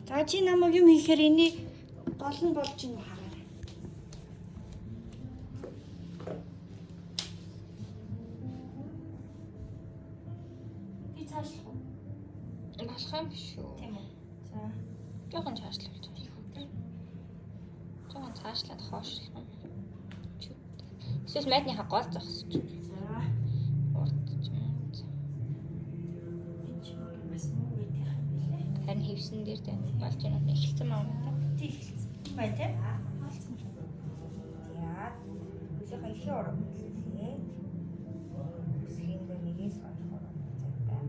За чи намайг юм хийхээр энийг гол нь болж ийн хараарай. Би цаашлах уу? Болох юм биш үү? Тийм үү. За. Жохон цаашлуулж байна. Жохон цаашлаад хоошлох юм. Эсвэл майдныхаа гол зогсож. За. Урдч юм. Энд ч бас муу гэдэг юм билээ. Харин хевсэн дээр тань болж байна. Эхэлсэн маа юм да. Тий эхэлсэн. Бай тээ. За. Үсийн ихний урам хэлээ. Үсгийн дээр нэгээс ойлгох зайтай.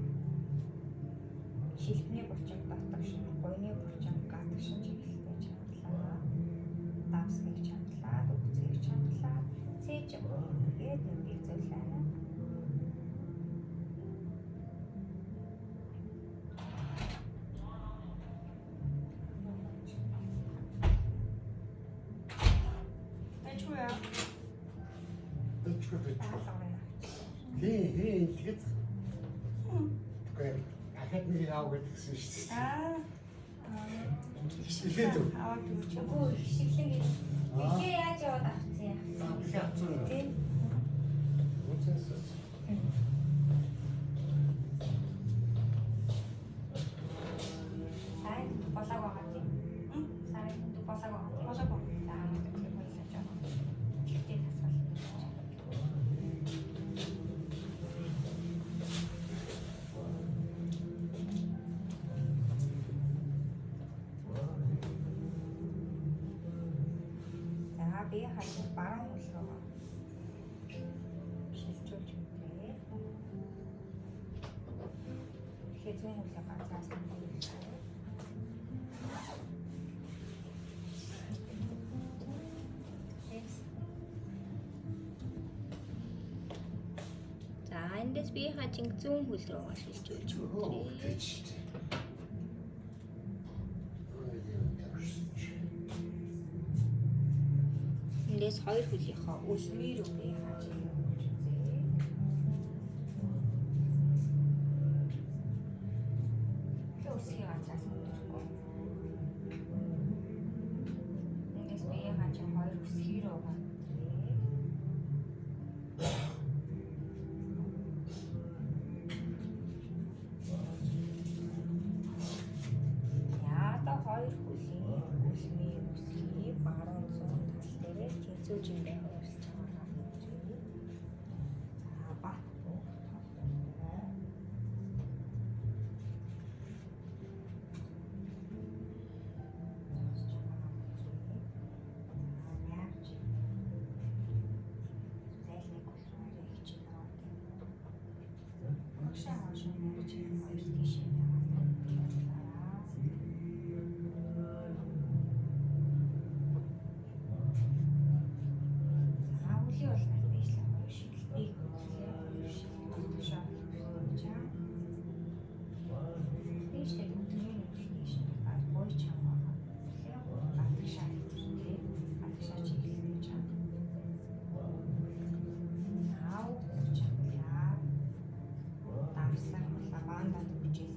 Шилбэний булчин татдаг шин, гойны булчин гадаг шин чиглэлтэй чандлаа. Давсгыг чандлаа, үгцгийг чандлаа. Цээж ингээд нэг зүйлээ. Тэчгүй. Хээ тэгээд тэгээд ахад нэг аав гэдгсэн шүү дээ. Ихлээд үү? Аваад өгч. Үгүй хişиглэн гэж. Игээ яаж яваад авцсан яа. Их авцсан. Тийм. Үнцэнс. Сайн болоог байгаа тийм. Сайн болоог байгаа. Болоог байгаа. За тийм байлаа жаа. Ихтэй тасгал. За би хажууд баруун хөл рүү шилжүүлж мэтрээ. Тэгэхээр зүүн хөлөө ганцаас хандуулж байна. За эндээс би хажинг зүүн хөл рүү шилжүүлж Оо, байна. тэгж. Эндээс хоёр хөлийнхөө үлмээр үгүй хажиг явуулж үзье. Үсгийн ганцаас хандуулахгүй. Эндээс би хажиг хоёр үсгийн рүү хандуулъя. Яада хоёр хөлийн үлмийн үсгийг баруун зүүн тал дээрээ тэнцүүж юм байна гэж чамаа. За бат бүх тал. Давсан лаванда үжил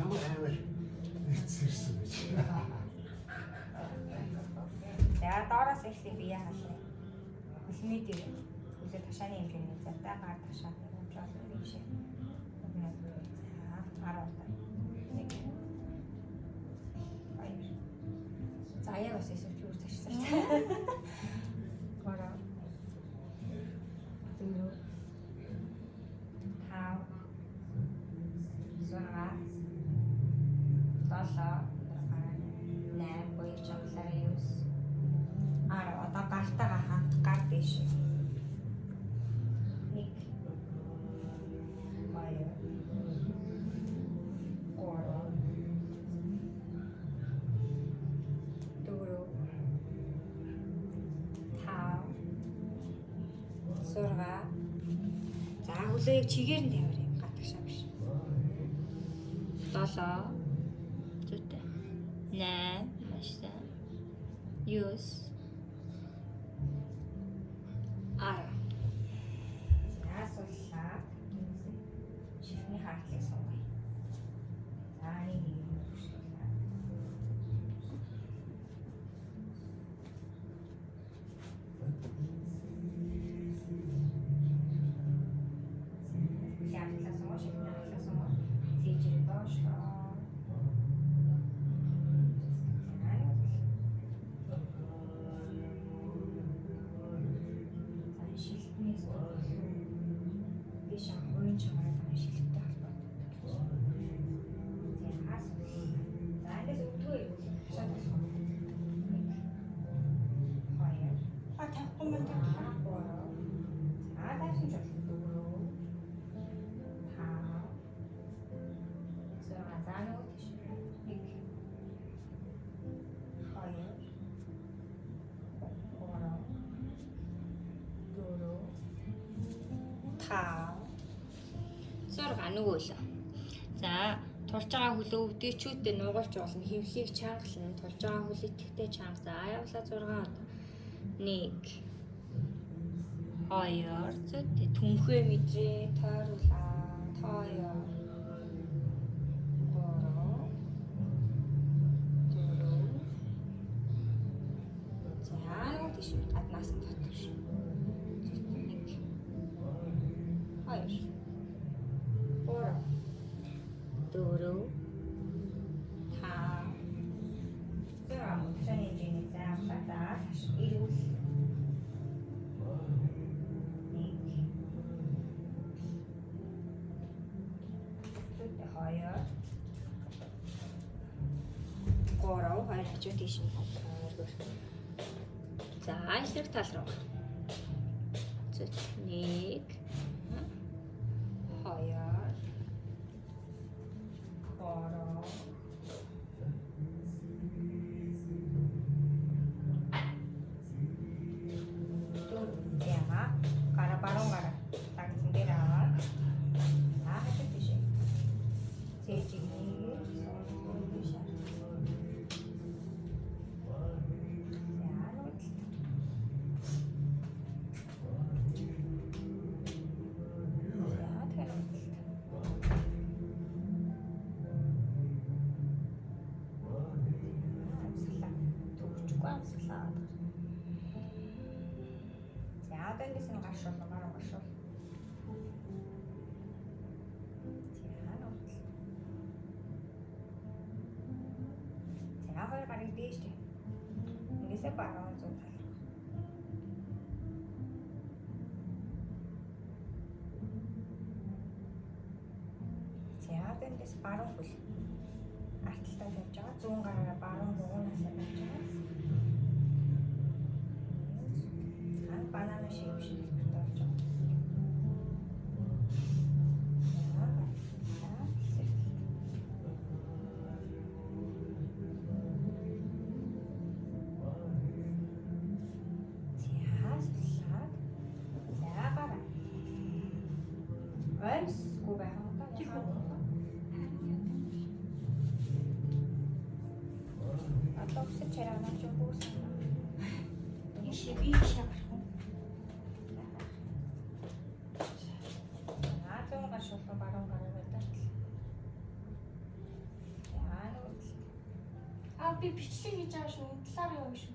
Ямар амар нэгцэрсэн гэж. За доороос эхлэе бие халаа. Хөлмий дээр хөлөө ташааны хэмжээний зайтай гар ташааны хэмжээ биш. За 10 удаа. За яа бас эсвэл юу тааштай. Гора. Дөрөв. Хав. Зурга. Долоо. 8 2 чамлаа 9. Одоо гартайгаа хамт гар биш. 1 2 3 6 За хөлөөийг чигээр нь тавиарай. Гатгшаа биш. 7 зүйтэй. 8 маш сайн. 9 10 Яасууллаа. Чихний хартлыг суугая. За нэг юм хөшлөө. Яатлаа суугаа, чихний хартлаа суугаа. Зээжрээ доошлоо. Нүгөөлөө. За тулж байгаа хөлөө өвдөчүүдэд нугалж болно. Хөвлийг чангална. Тулж байгаа хөл итгэвтэй чанга. За явлаа 6 удаа. 1 2 зүйтэй түнхээ мэдрээ тойруулаа. Тойо. 3 4 За нэг тийш гаднаас нь татчих. 1 2 4 5 Ташааны хэмжээний заавлаа тааш ирүүл 1 2 2 хажуу тийш нь За эсрэг тал руу. Зөв 1 2 Хоёр гарыг дээш дээ. Ингээсээ баруун зүүн тал. За эндээс баруун хөл. Арталтаа тавьж байгаа. Зүүн гараараа баруун дугуйнаас тавьж байгаа. Банана шиг шиг тавьж байгаа. би бичлэг хийж байгаа шүү. Энэ талаар явна шүү.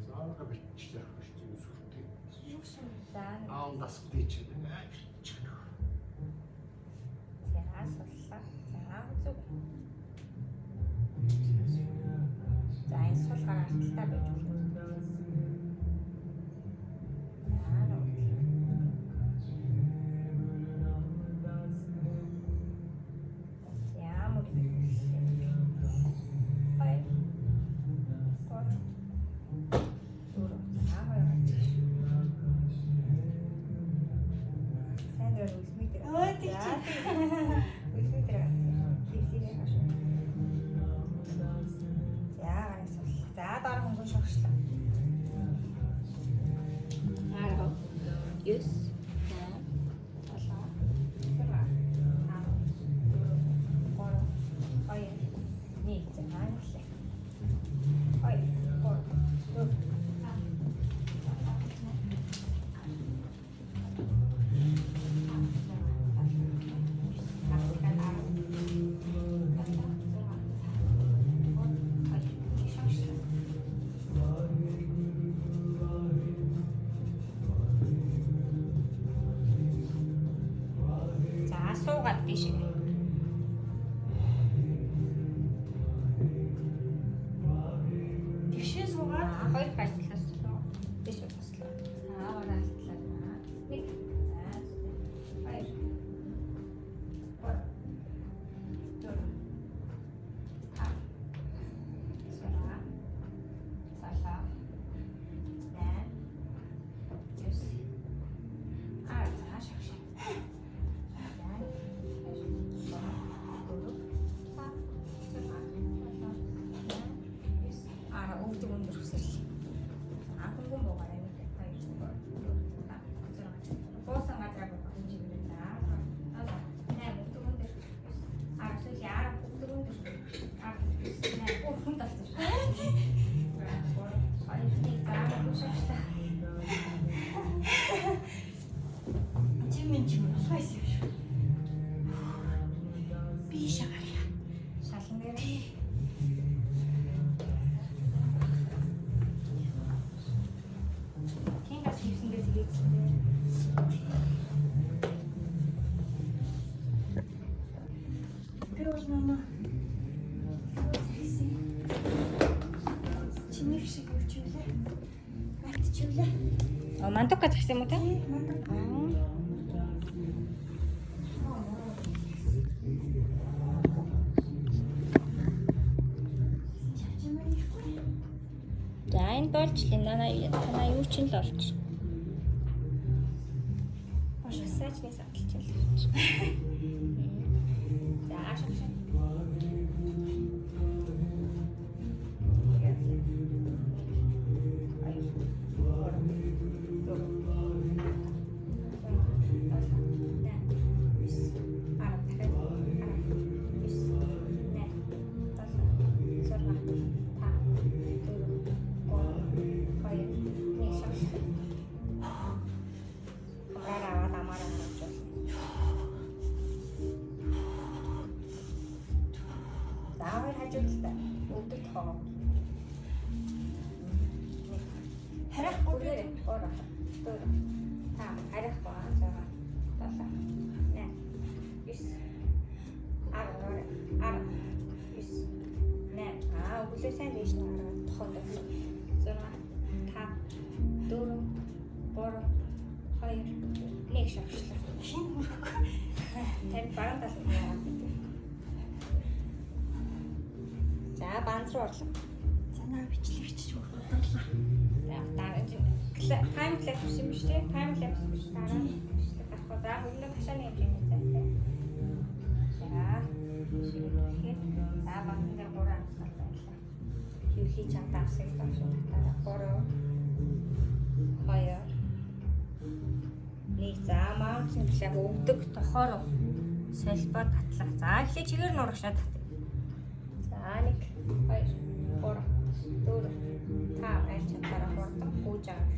Заавал бичлэх гэж үзүүлдэг. Юу гэсэн юм? За Аандас тийч байна. за суллаа. За зүг. За энэ сул гараа алталтаа байж болно. Суугаад тийш. Тэгшээ суугаад Хоёр ажлаас тийш туслаа. Аваар алтлаа. Нэг. Хоёр. Чимэн хайс юм шүү. Би шагарья. Шалан дээр. Кингас хийсэндээ тэгээд Би бол мама. Чиний шиг өвчүүлээ. Мартчихвлээ. мандука згсэн юм уу те? За энэ болж л танаа юу ч л олж. Массажны саталж л. За ашиг. Банз руу орлоо. Санаа бичлэгч бодлоо. Time lapse юм шүү дээ. Time lapse биш дараа бичлэг авах. За хөлнө хашааны юм шиг байна. За. За банзын дээр 3 амсгал байлаа. Хөвхий чамд авсыг тавшин дараа 3 2 нэг за маунтын клаб өвдөг тохоор солбоо татлах. За эхлээ чигээр нурах шат татъя. За 1 2 3 4 5 аль чадвараа хурдан гүйж байгаа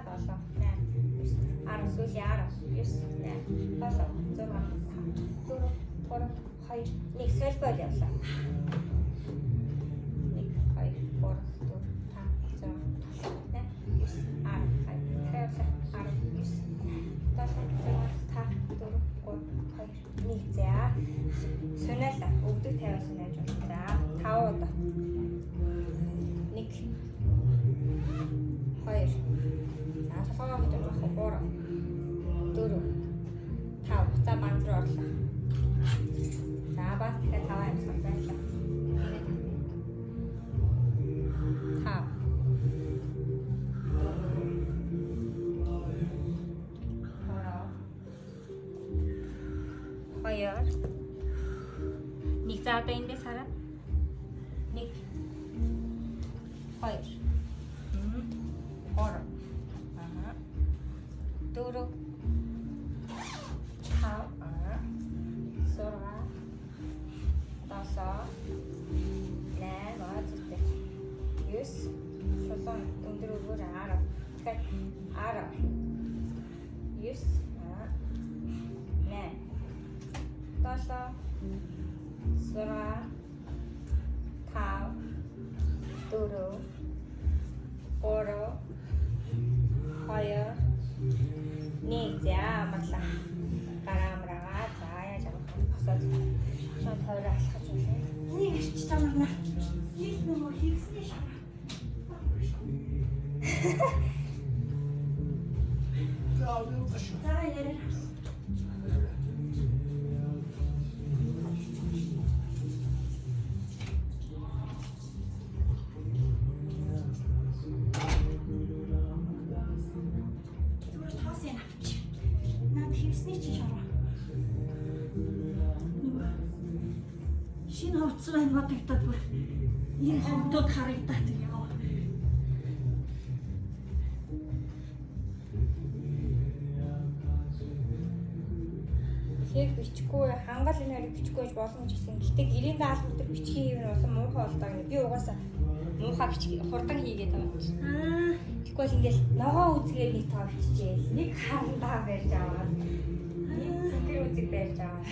6 7 8 10 сүүлийн 10 9 8 7 6 4 3 2 нэг сольбол явлаа. 1 2 3 4 5 6 за. Сонеала өвдөг тавиа сонеаж байна. За 5 удаа. 1 2 за толгойгоо хөдөлж авах 3 4 5 за банз руу орлоо. За бас дахиад 5 амсгал байлаа. 2 нэг за одоо эндээс хараа. 1 2 3 4 өндөр өгөр 10 тэгэхээр 10 9 1 за амарлаа. Гараамраа за яаж авах вэ? Босоод шууд тойроо алхаж байна. Энийг арчиж тамарна. Ийм нөгөө хийсний шаа. За явуулж. За яриа. Шинэ хувцас байна бодогдод бүр энэ хөвдөд харагдаад яа. Тэг бичихгүй хангал энэ хоёрыг бичихгүй гэж боломж гэсэн. Гэтэ гэрийн даалгавар дээр бичгийн хийв нь улам муухай болдог. Би угаасаа муухай бичих хурдан хийгээд байгаа юм. Тэгвэл ингээл ногоо үзгээр нэг тоо биччихээл. Нэг хандаа барьж аваад. Нэг зүгэр үзэг барьж аваад.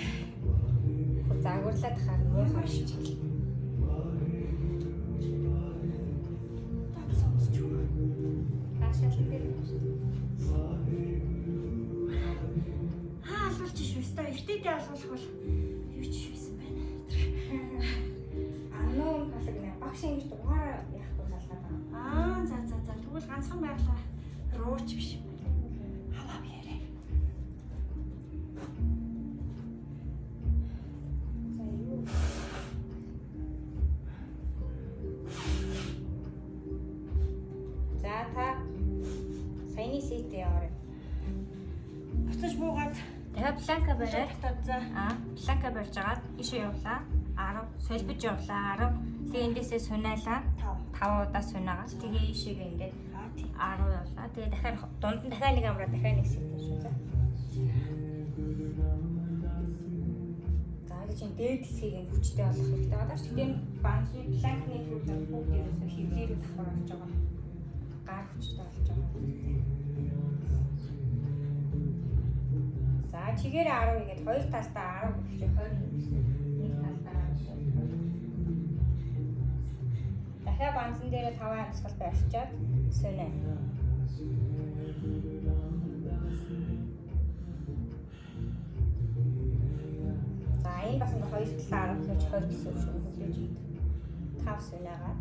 Загварлаад хаа муухай бичих. Эртээдээ алуулах бол юу ч хийсэн байна. Ануу халаг нэ багш ингэж дугаараа яахгүй салаад байгаа. За тэгвэл ганцхан байглаа. Рууч биш юм байна. Хаваа биэрээ. За юу. За та саяны сэтэ яваарай. Буцаж буугаад дахиад планка бариад за планка барьж агаад ийшээ явлаа 10 солбож явлаа 10 тэгээ эндээсээ сунаалаа 5 удаа сунаагаад тэгээ ийшээгээ ингээд 10 явлаа тэгээ дахиад дунд нь дахиад нэг амраа дахиад нэг сэтэ шүү за гэж энэ дээд хэсгийг нь хүчтэй болгох хэрэгтэй байгаа шүү дээ банзны планкны хүртэл бүгд ерөөсөө хөвлөөр давхар болж байгаа гар хүчтэй болж байгаа за чигээр 10 игээд хоёр талдаа 10 гэж 20 нэг талдаа 10 дахиад банзан дээр 5 амьсгал барьчаад сөнэ за энэ бас нэг хоёр талдаа 10 гэж 20 гэсэн үг шүү хүлээж идэв 5 сөнэгаад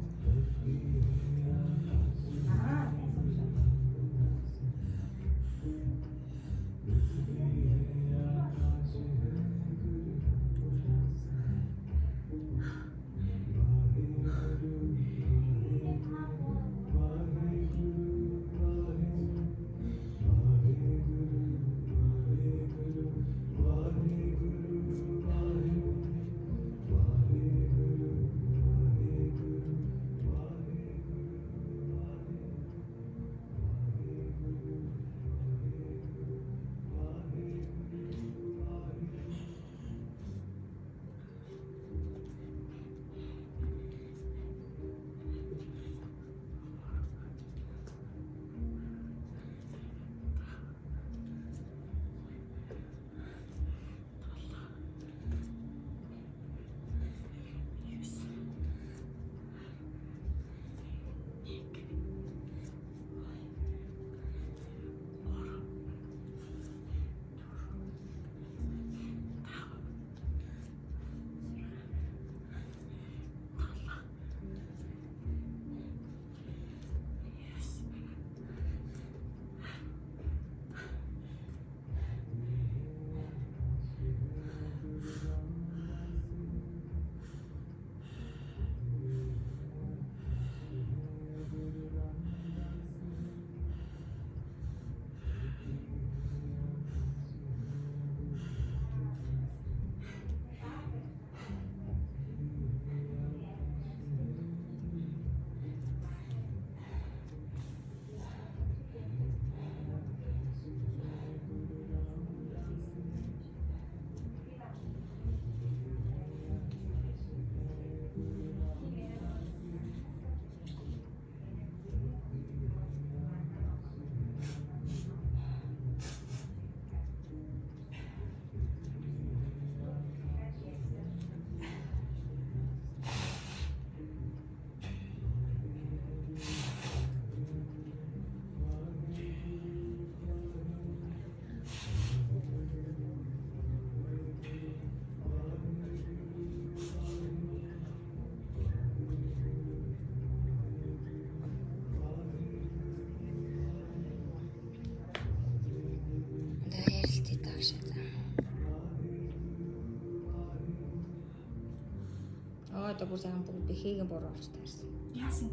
одоо бүр сайхан бүгд бэхээгийн буруу болж таарсан. Яасан?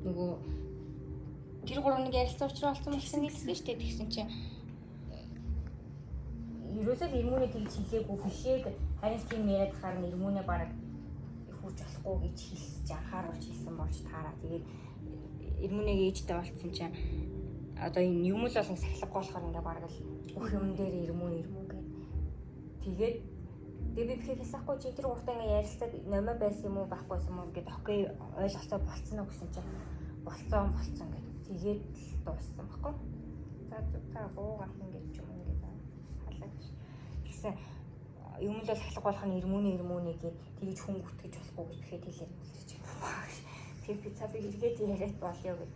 Нөгөө тэр гурваныг ярилцсан учраас болсон болсон гэлсэн шүү дээ. Тэгсэн чинь ерөөсөө л ирмүүнээ тэгж хэлээгүй бишээд харин тийм яриад хахаар ирмүүнээ бараг хурж болохгүй гэж хэлсэж анхааруулж хэлсэн болж таараа. Тэгээд ирмүүнийг ээжтэй болцсон чинь одоо энэ юм л болон сахилгагүй болохоор ингээ бараг л бүх юм дээр ирмүү гэдэг. Тэгээд би бихээс ахгүй чи тэр гуртаа ингээ ярилцаад номоо байсан юм уу байхгүй юм уу гэдэг окей ойлголцоо болцсон уу гэсэн чинь болцсон гэдэг. Тэгээд дууссан баггүй. За та буугаад ингэж юм ингээд халаа гэж. Тэгсэн юм л сахилга болох нь ирмүүний гээд тэгж хүн гүтгэж болохгүй гэж тэгэхээр хэлээд хэлж байгаа. Тэр би цаа би эргээд яриад болё гэж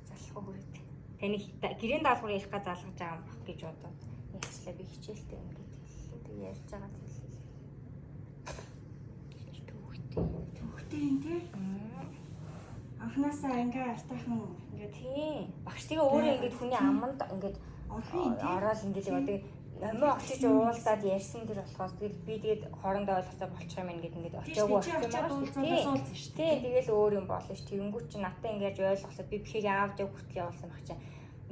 залхуу хүрээд. Таны гэрэн даалгавар ярих гэж залгаж байгаа юм баг гэж бодоод ярьчлаа би хичээлтэй ингээд хэллээ. Тэг ярьж байгаа хэллээ. Төвхтэй юм тий. Анхнаасаа ингээ артайхан ингээ тий. Багш тэгээ өөрөө ингээд хүний аманд ингээд ороод ингээд одоо номоо очиж уулзаад ярьсан дэр болохоос би тэгээд хоорондоо ойлголцоо болчих юм ингээд очиагүй болсон шүү дээ. Тэгэл өөр юм болно ш. Тэнгүүт чи натаа ингээд ойлголцоод би бихийг аавд хүртэл явуулсан баг чаа.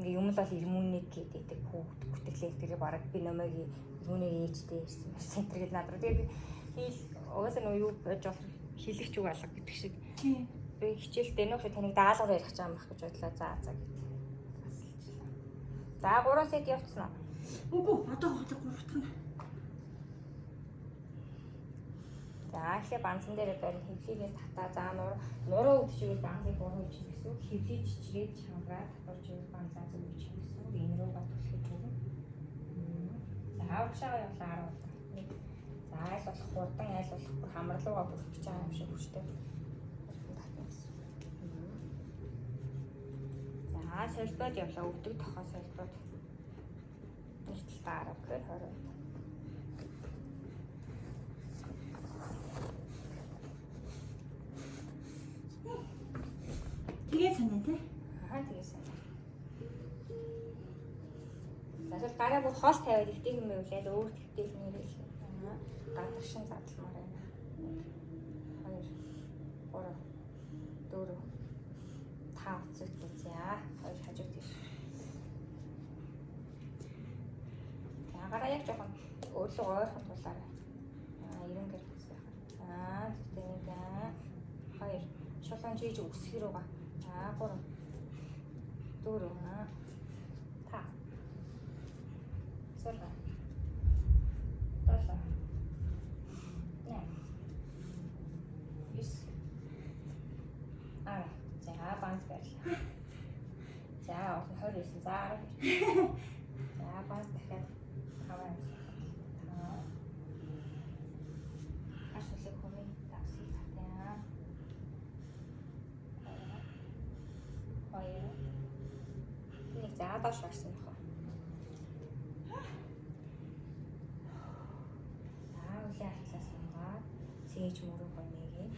Ингээ юм л бол ирмүүнийг гэдэг хүүхд бүтгэлээ тэрийг бараг би номоогийн ирмүүнийг ээжтэй ярьсан байсан. Тэгээд надруу тэгээд би хэл угаасаа нөө юу байж болох хэлэгч үг алга гэдэг шиг. тий. Би хичээлдээ нөх таныг даалгавар ярих гэж байгаа юм баг гэж бодлоо. За гэд. За 3 сет явцсан уу? Үгүй одоо гуравтхан. За ихе банцан дээр барь хөвлийгээ татаа. За нуруу өвчгийг банцыг буруу хийж гэсэн. Хөвлий чичрээд чангараа татварч банцаа зүгж гэсэн. Энэ рүү батлах юм. За авчаа явлаа 10. За айл болох хурдан айл болох хамралууга бүрч байгаа юм шиг хүчтэй. За солбоод явлаа өвдөг тохоо солбоод. Нийтэл таарав гэхээр 20. Тэгээд санаа тий. Тэгээд санаа. Засал гараа бүр хоол тавиад өвдөг юм явуулаад өөр өвдөг нэрэл. Гадагшин задлмаар байна. 2 3 4 5 зүтгэл за 2 хажууд тийш. За гараа яг жоохон өөрлөө ойрхон тулаарай. 90 гэр хэсэг. Зүтгэл 2 шулуун жиж өсгөх рүүгээ. 3 4 5 6 7 За банц барьлаа. За 29 за 10. За банц дахиад 5. Ашиглах хүмүүст тавсыг татъя. 2. Нэг за доош орсон нөхөө. За үлээ артлаас унгаа. Цээж мөрөг хоньёгийн.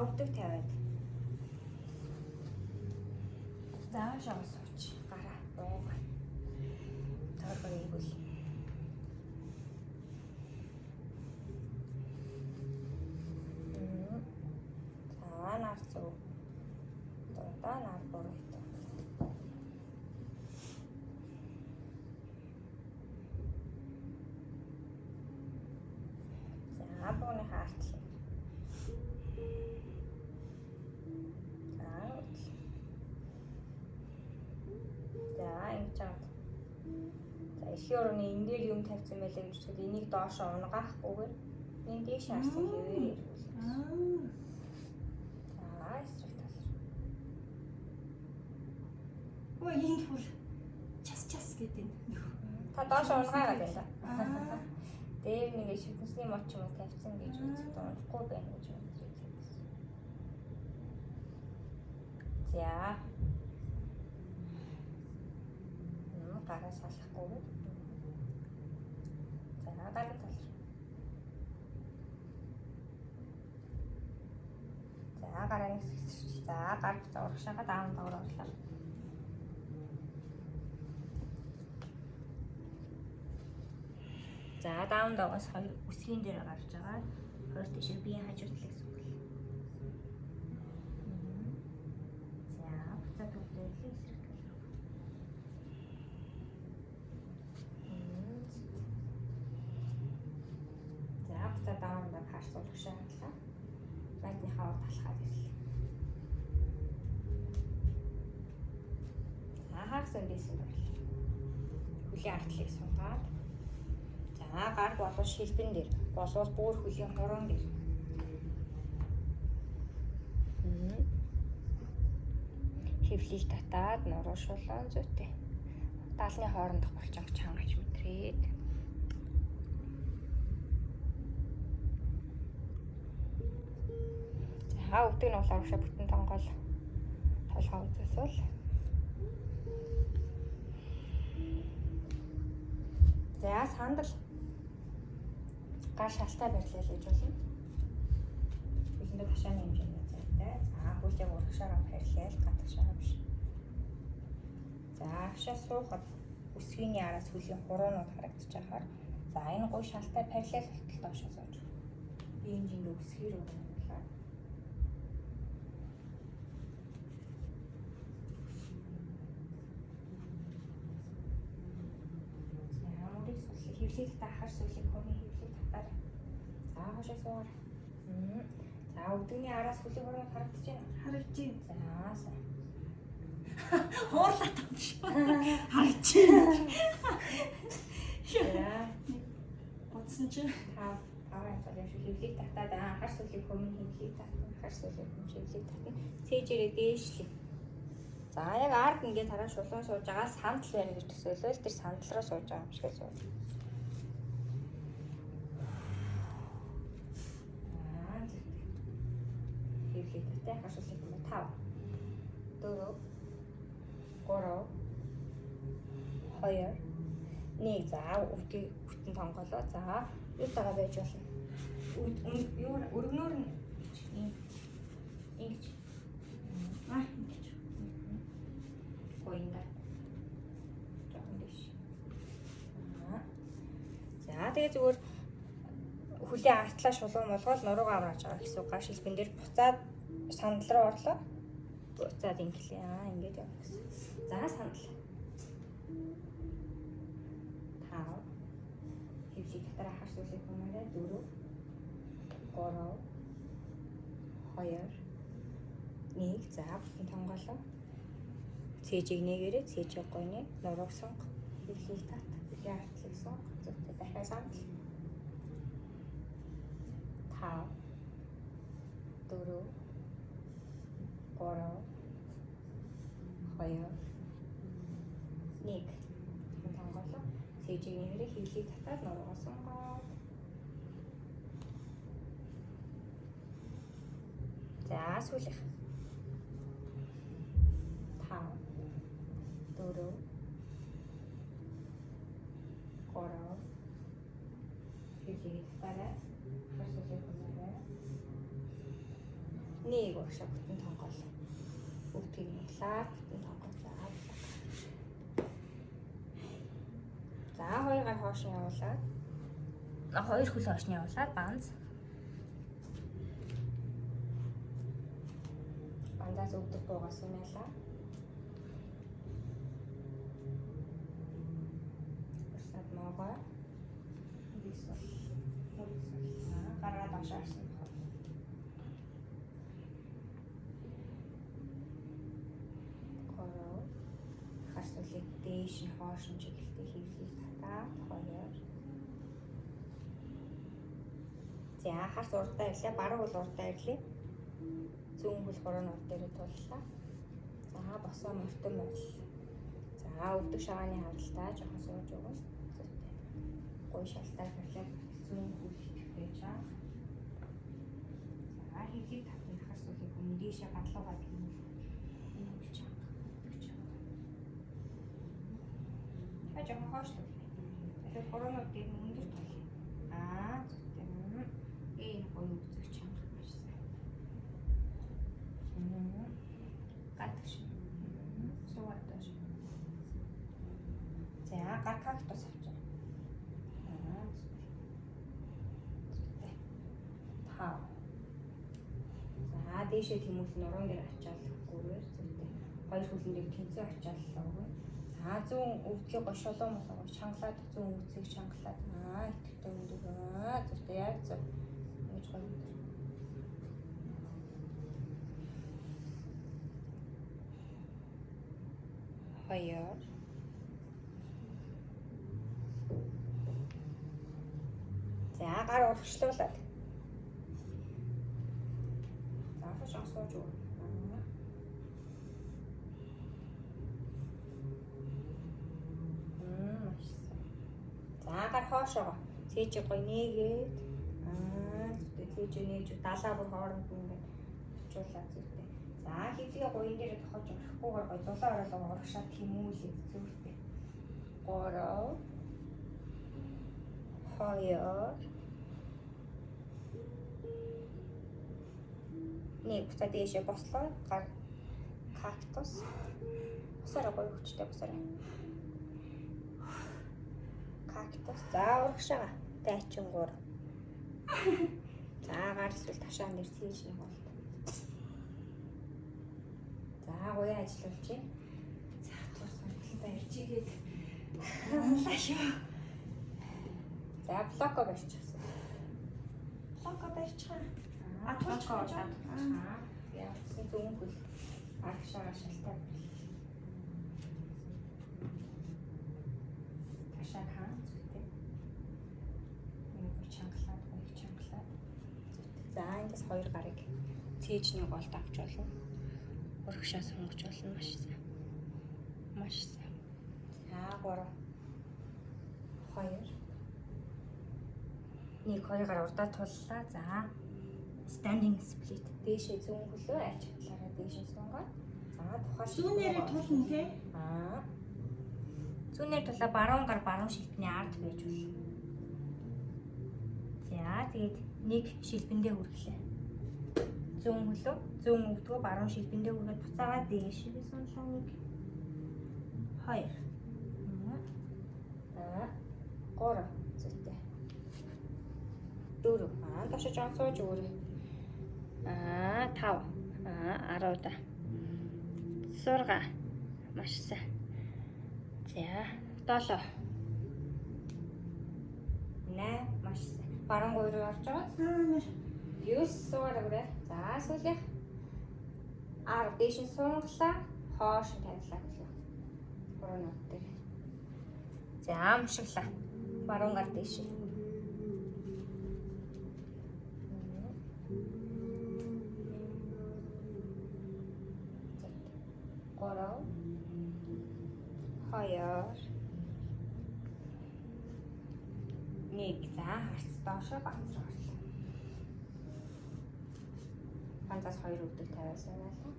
Өвдөг тавиад. Заашаа сууч. Гараа бууга. Тарбар игүүл. За нарцуу. Одоо нар бороо. За бууны хаартлаа. За их өрөөний энэ дээр юм тавьсан байлаа гэж бодоход энийг доошоо унгаахгүйгээр энэ дээш харсан хэвээр ирүүл. За эсрэг тал. Ой энэ бүр час гэдэг нөх. Та доошоо унгаагаад байна. Дээр нэг шивнсний моч юм тавьсан гэж үзэж унахгүй байна гэж бодож байсан. За гараа салахгүй. За гараа тал. За гараа нэг хэсэгч. За гар урагшаага даун доор орлоо. За даун дагаас хоёр үсгийн дээр гарч байгаа. Хоёр тийшээ биеийн хажуу талаас үгэл. За буцаад үдээлээ эсрэг тал руу. За буцаад даунда харцуулах шаардлага. Байдны хавар талхаад ирлээ. Хагас өндөөсөн байна. Хөлийн артлыг сунгаад. За гар болон шилбэн дээр болвол бүр хөлийн хуруунд дээр. Хөвлийг татаад нуруу шулуун зүйтэй. Даалны хоорондох булчинг чангаж мэдрээд. За өвдөг нь улаан урагшаа бүтэн тонгол толгой үзүүсэл. За сандал гар шалтай байрлал гэж болно. Хүлэндээ хашааны хэмжээний зайтай. За хөлийг урагшаараа байрлал гадагшаа биш. За хашаа суухад өсвийний араас хөлийн хуруунууд харагдаж байгаа. За энэ гой шалтай байрлал болтол доошоо сууж. Би энэ жингээ өсгөр өгнөлаа. Хөвлийг тахаар сүлийг хөний хөвлийг татаар. За хашаа суугаар. За өвдөгний араас хөлийн хуруу харагдаж байна. Харагдаж байна. За сайн. Хуурлаад байна шүү. Харагдаж байна. За Бодсон чи аваа цалин шүү хөвлийг татаад хар сүлийг хөний хөвлийг татах. Хар сүлийг хөвлийг татах. Цээжээрээ дээшлээ. За яг ард ингээд хараа шулуун сууж байгаа сандал байна гэж төсөөлөл тэр сандал руу сууж байгаа юм шиг сууж. Хөвлийтэй хашуулах юм 5 4 3 2 1 за өвдөг бүтэн тонголоо. За юу тагаа байж болно. Юу өргөнөөр нь ингэж ингэж гоинда. Жохон дэш. За тэгээ зүгээр хөлийн артлаа шулуун болгоод нуруугаа аврааж байгаа гэсэн гар шилбэн дээр буцаад сандал руу орлоо. Буцаад ингэлээ. Ингээд явах гэсэн. За сандал. 5 хөвлийг татараа харсуулах юмараа 4 3 2 1 за бүтэн тонголоо. Цээжийг нэгээрээ цээжийг гойны нурууг сонго. Хөвлийг тат. Хөлийн артлыг сонго. Зөвхөн дахиад сандал. 5 4 3 2 1 тонголоо. Цээжийг нэрээ хөвлийг татаад нуруугаа сонгоод. За сүүлэх 5 4 3 хөвлийг татаарай. Нэг урагшаа бүтэн тонгол. Өвдгийг нуглаад бүтэн тонголоо. За хоёр гар хоош нь явуулаад. Хоёр хөл хоош нь явуулаад банз. Банзаас өвдөг буугаас унайлаа. Урсаад могоо. Бисэл. Гараа дашаарсан. Харсуулыг дээш нь хоош нь чиглэлтэй хөвлийг татаа 2. За харс урдаа ирлээ, баруун хөл урдаа ирлээ. Зүүн хөл хуруу нь урд дээрээ туллаа. За босоо мөртөн байл. За өвдөг шагааны хавдалтаа жоохон сууж өгнө. Зүйтэй. Гой шалтай гэрлээ зүүн хөл байж байгаа. За хөвлийг татах харсуулыг өмнө дээшээ гадлуугаа гинэ. Жоохон хоошлоо. Тэгэхээр коронавирус дээр өндөр тул. Зүйтэй. Энэ гоё үзэг чанга байсан. Гадагш. Суугаадаш. За гар кактус авч. За дээшээ тэмүүс нуруунд дээр ачаал гүрээр зүйтэй. Хоёр хөлн дээр тэнцээ ачааллаа үгүй. За зүүн өвдлийг гошолоо мосоо чангалаад зүүн өвцгийг чангалаад итгэвтэй өндөг зүйтэй яг зөв. Ингэж гоё. Хоёр. За гар урагшлуулад. За шансууж уу. За гар хоошоо. Цээжиг гоё нээгээд. Зүйтэй цээж нээж далаа бүр хооронд ингээд очуулаад зүйтэй. За хэвлэгээ гоё энэ дээр тохож орохгүйгээр гоё зулаа ороолоо урагшаа тэмүүлээ зүйтэй. 3 2 нэг буцаа дээшээ бослоо гар кактус босороо гоё хүчтэй босороо кактус за урагшаа дайчин 3 за гар эсвэл ташаан дээр цээж нэг бол за гоё ажиллуулж байна за туурсан хэлбэр иржигээд лашаа за блоко барьчихсан Локо барьчихаа. тулчгаа яасан зүүн хөл агшаа шалтаа ташаа хаан зүгтээ нэг чангалаад нэг чангалаад за эндээс хоёр гарыг цээжний голд авч болно урагшаа сонгож болно маш сайн за 3 2 нэг хоёр гар урдаа туллаа за standing split дээшээ зүүн хөлөө альч талаараа дээшээ сунгаад за тухайн Зүүнээрээ тулна тий. зүүнээр тулаа баруун гар баруун шилбэний ард байж болно. За тэгээд нэг шилбэндээ хүргэлээ. Зүүн хөлөө зүүн өвдгөө баруун шилбэндээ хүргээд буцаагаад дээшээ сунлаа нэг 2 3 зүйтэй 4 дашиж онцооч өөрөө 5 10 да 6 маш сайн за 7 8 маш сайн баруун гой руу орж байгаа 9 суугаад өгөө за сүүлийнх 10 дээш нь сунглаа хоош тавилаа гэлээ 3 нот дээр за амшиглаа баруун гар дээш 1 за харц доошоо ганц орлоо. Ганцаас 2 өдөг тавиасан байлаа.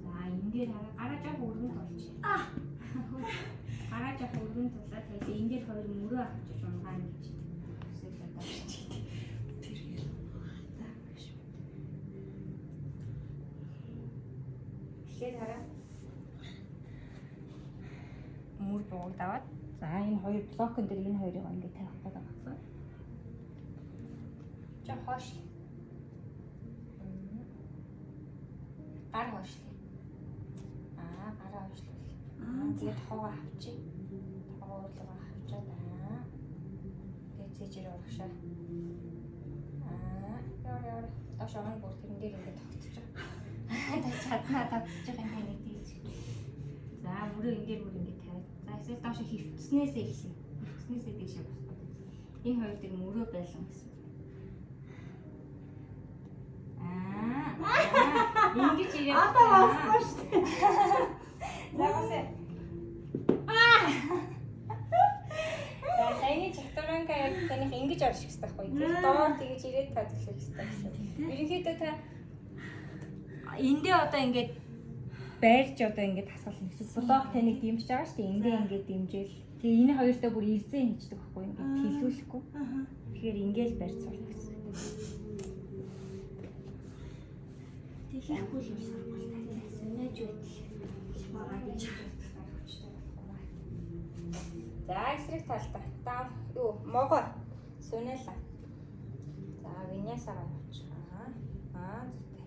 За энэ дээр гараа жоо өргөн тулж. Гараа жоо өргөн тулаад тэгээд энэ дээр 2 мөрөө авчиж унгаан гэж. Тэгээд хараа мөр буугдаад за энэ хоёр блокон дээр энэ хоёрыг ингээд тавих гэдэг байна. За хоош. Гар хоошлээ. Гараа хоошлоо. Тэгээд хогоо авчи. Хогоо руу авчаад тэгээд цэжээр урагшаа. Яа. Ташаан бүр тэрэн дээр ингээд тогтчих. Та чаднаа тавьчих юм хань тийж. За мөрөө энэ дээр бүр ингээд тавь. За эсвэл доош хөвцснээсээ эхлэе. Хөвцснээсээ дэшээ босгоо. Энэ хоёр дээр мөрөө байлаа гэсэн. Ингэж ирээд Одоо босгоо шүү дээ. За басаа. За саяны чатуранга яг таних ингэж орчих хэрэгтэй байхгүй. Тэр доор тэгж ирээд та төлөх хэрэгтэй гэсэн. Ерөнхийдөө та эндээ одоо ингээд байрч одоо ингээд хасгал нэгсэл блок таныг дэмжиж байгаа шүү дээ. Эндээ ингээд дэмжээл. Тэгээ энэ хоёртаа бүр ирзэн хийдэг байхгүй ингээд хилүүлэхгүй. Тэгэхээр ингээд барьж сурах гэсэн. Тэгэхгүй л сурахгүй л тань. Сүнэж үйл. Багаа гэж хүчтэй байна. За эсрэг талдаа. Юу могоо сүнэлээ. виньясаа явуулчихаа. Зүгтэй.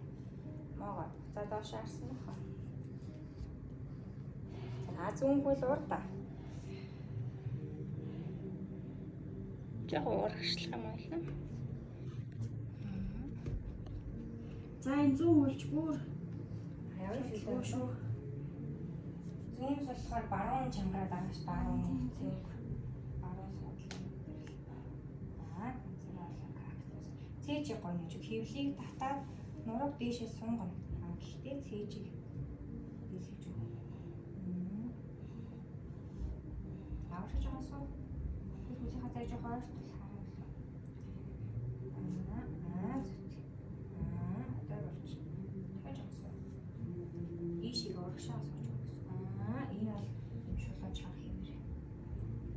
Могоо. За доош харсан нөхөө. За зүүн хөл урда. Яг урагшлах юм байна. За энэ 100 хөлж бүр Аяа шүү шүү. Зүүн болохоор баруун чангараа дагаж баруун зүг. Баруун судлаа. Цээжийг гонё ч хөвлийг татаад нураг дээшээ сунгана. Гэхдээ цээжийг хэлж өгнө. Аврах жоо суу. Хөлийнхаа цээж хойш хараа. Одоо болж. Хэж авсан. Ийшийг урагшаа сууж өгсөн. Энэ бол юм шулууж хаа хийвэр.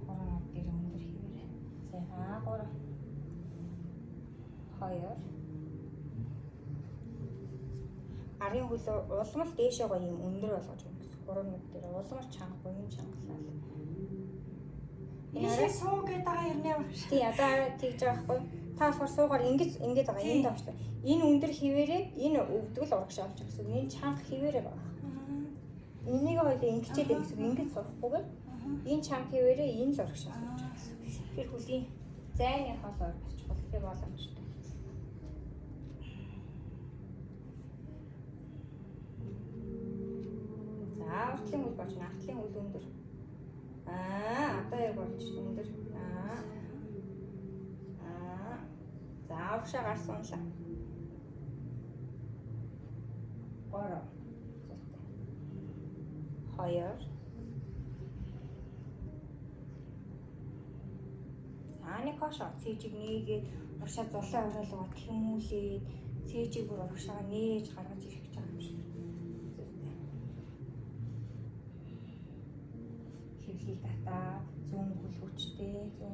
Хорон дээр өндөр хийвэр. За 3 2 Арын хөл улмал дээшээ гоё юм өндөр болгож өгнө гэсэн. Хуруунууд дээр улмал чангагүй юм чангалаа. ийшээ суу гэдэг байгаа юм яа. Тий одоо тэгж байгаа байхгүй. Та болохоор суугаар ингэж байгаа энд авчлаа. Энэ өндөр хിവэрээ энэ өвдгөл урагшаа авч гэсэн. Энэ чанга хിവэрээ байгаа. Энийг хоёул ингэчээд байх гэсэн. Ингэж сурахгүйгээр энэ чанга хിവэрээ энэ л урагшаа авч гэсэн. Тэр хөлийн зайны хол орчих болтой боломжтой. Артлын үйл болж байна. Артлын үйл өндөр. Одоо яг болж өндөр. За авшаа гарсан л. 3 2 Нэг хошоо цээжиг нээгээд уршаа зулаа ороолгоо тэмүүлээд цээжиг бүр уршаа нээж гаргаж ирэх гэж байгаа юм шиг. Хөвлийг татаа зүүн хөл хүчтэй 3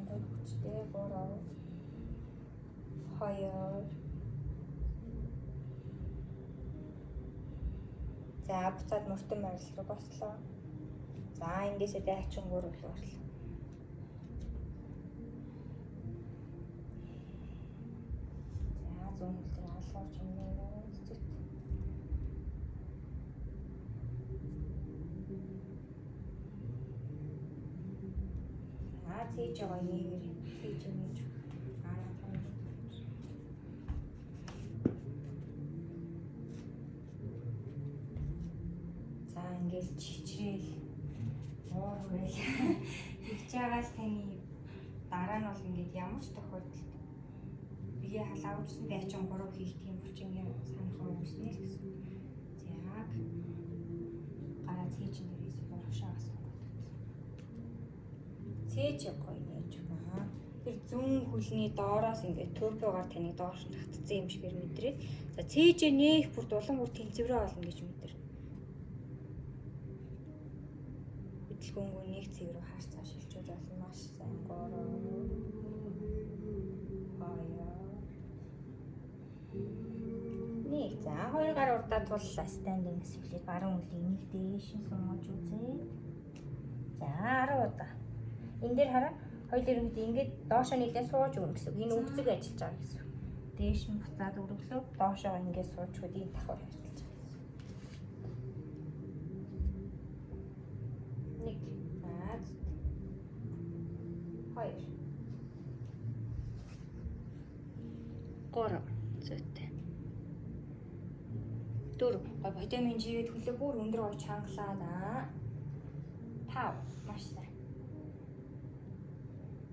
2 За буцаад мөртөн байрал руу бослоо. За ингэсээ дайчингуур болов. За зүүн хөл алгууч юм байна. Цээж байгаа нээр цээж нээж за ингээл чичрээл уурвал тэгж байгаа л таны дараа нь бол ингээд ямар ч тохиолдолд бие халаавчсан дайчин 3 хийх тийм хүчин юм санахаа үүснэ л гэсэн. Яг гараа цээжин дээрээс урагшаагаас цээж гоё нээж байна. Тэр зүүн хөлний доороос ингээд төөрпөөр таныг доош нь татцсан юм шигээр мэдрээд за цээжээ нээх бүр дулан бүр тэнцвэрээ олно гэж мэдэр. Хөдөлгөөнгөө нэг цэг рүү харцаа шилжүүлж болно маш сайн 3 2 нэг за хоёр гар урдаа туллаа стандинг сэвлээд баруун үлийг нэг дээш нь сумгаж үзээ. За 10 удаа. Энд дээр хараа хоёул ерөнхийдөө ингээд доошоо нийлээ сууж өгнө гэсэн. Энэ үгзэг ажиллаж байгаа гэсэн. Дээш нь буцаад өргөлөө доошоо ингээд сууж хүүд энэ давхар ажиллаж байгаа гэсэн. Нэг наад 2 3 зүйтэй 4 витамин G-д хөлөө бүр өндөр гоё чангалаа. 5 маш сайн.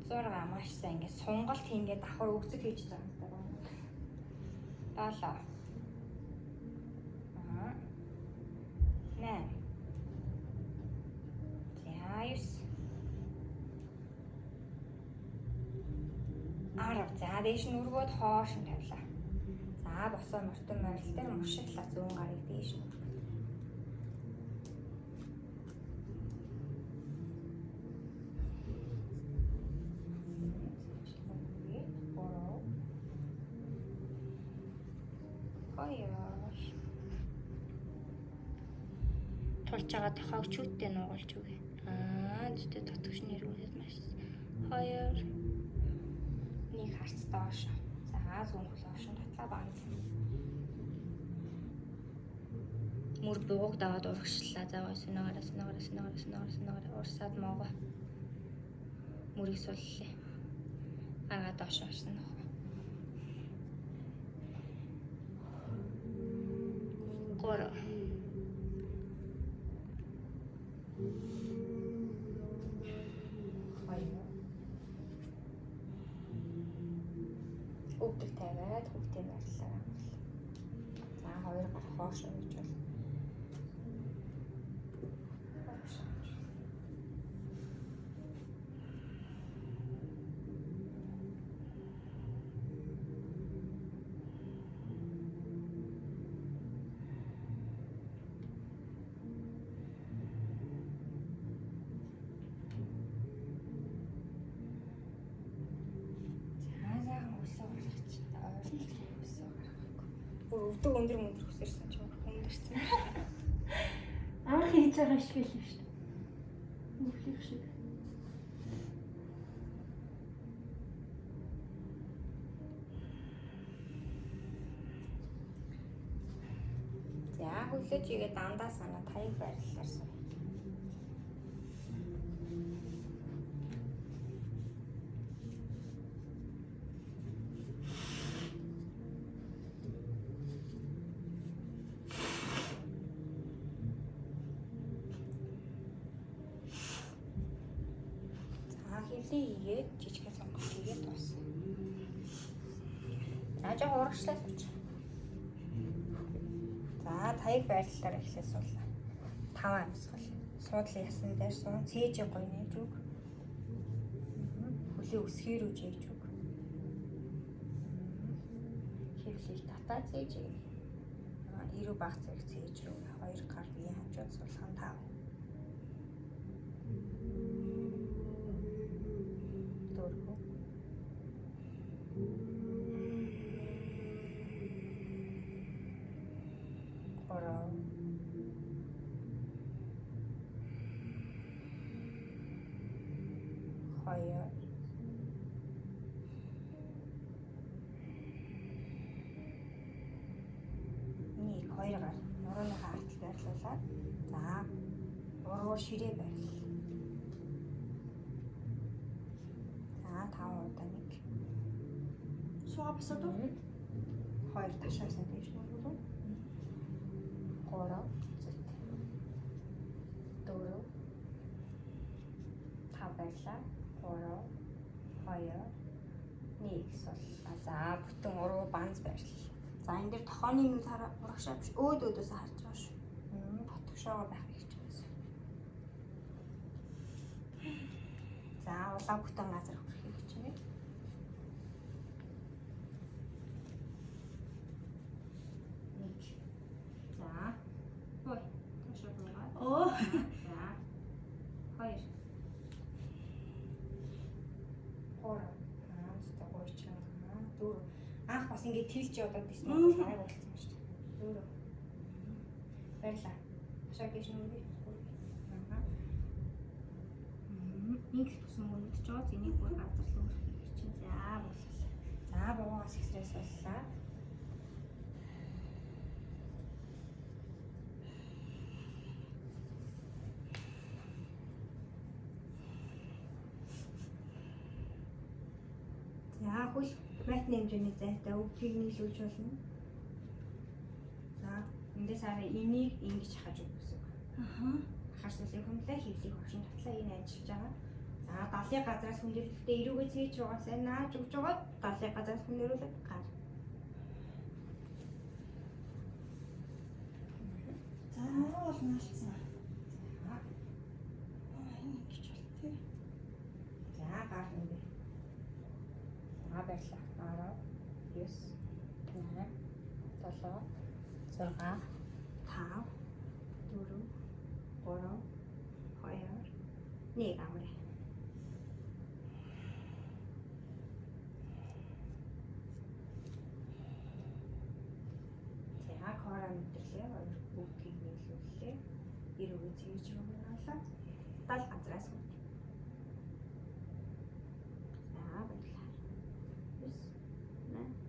6 маш сайн ингээд сунгалт хийгээд давхар өгцөг хийж байгаа юм байна. 7 8 10 за дээш нь өргөөд хоош нь тавилаа. За босоо мөртөн байрал дээр мушиглаа зүүн гарыг дээш нь өргөв. Тулж байгаа тохиог чүттэй нуугалж өгье. Зүтэй татгч нэрүүдэд маш. 2 нэг харц доош. За зүүн хөл оршин татлаа банз. Мөр бууг даваад урагшлаа. Заваа сунагаараа урсаад моогоо. Мөрийг суллаа. Агаа доош орсон нөх. Гора. Өвдөл тавиад хүүхдээ барьлаа. За хоёр гар хоош өгч бол. Өвдөг өндөр хүсэрсэн ч өндөрсөн. Анх хийж байгаа шиг л шүү дээ. Нүхлэх шиг. За хөлөөж игээ дандаа санаа таяг байрлалаар сууя. Хөвлий игээд жижигхэн сонгож игээд дуусна. Ажиг урагшлаа сууч. За таяг байрлалаар эхлээ суулаа. 5 амьсгал. Суудлын ясан дээр суун цээжийн гоё нээж үг. Хөлөө өсгөр үж ээж үг. Хөвлийг татаа цээж. Ирүү баг зэрэг цээж рүү 2 гар бие хажууд суулган 5. Хоёр. Нэг хоёр гар нурууныхаа артал байрлуулаад за уруур ширээ байрлал. За 5 удаа нэг. Сууга босоод уу? Хоёр ташаасан дэж нүрүү. 3 зүт. 4 5 байрлаа. 3 2 1 суллаа. За бүтэн уруу банз байрлал. За энэ дээр тохооны юм урагшаа биш өөдөөс харж байгаа шүү. Татгшоогоо байх гэж байна. За улаа бүтэн газар хүрэхийг гэж байна. Нэг. За. Ой, ташаа байгаа. Оо. За. Хоёр. Анх бас ингээд тэлж яваад байсан юм байна болсон юм шүү дээ. 4. Баярлаа. Ашаа гэж нүгэй. Нэг тусан мөрөдж байгаа. Энийг бүр газар руу өргөх чинь. За боллоо. За буугаас ихсрээс боллоо. За хөл матны хэмжээний зайтай өвдгийг нийлүүлж болно. За эндээс хараа энийг ингэж хаж өгсөн. Хашуулын хүнлээ хөвлийг хошин татлаа энэ ажиллаж байгаа. За далын газраас хүндрэлтэй эрүүгээ цээж байгаа сайн нааж өгж байгаа. Далын газраас хүндрүүлээд гар. За аруу бол наалцсан. Энэ гэж бол тээ. За гар ингэ. За баярлаа. 10 9 8 7 6 5 4 3 2 1 амраа. За кора мэдлээ хоёр бүгдийг нийлүүллээ. Эрүүгээ цээж өгнөлөө. 70 газраас үт. За баярлаа. 9 8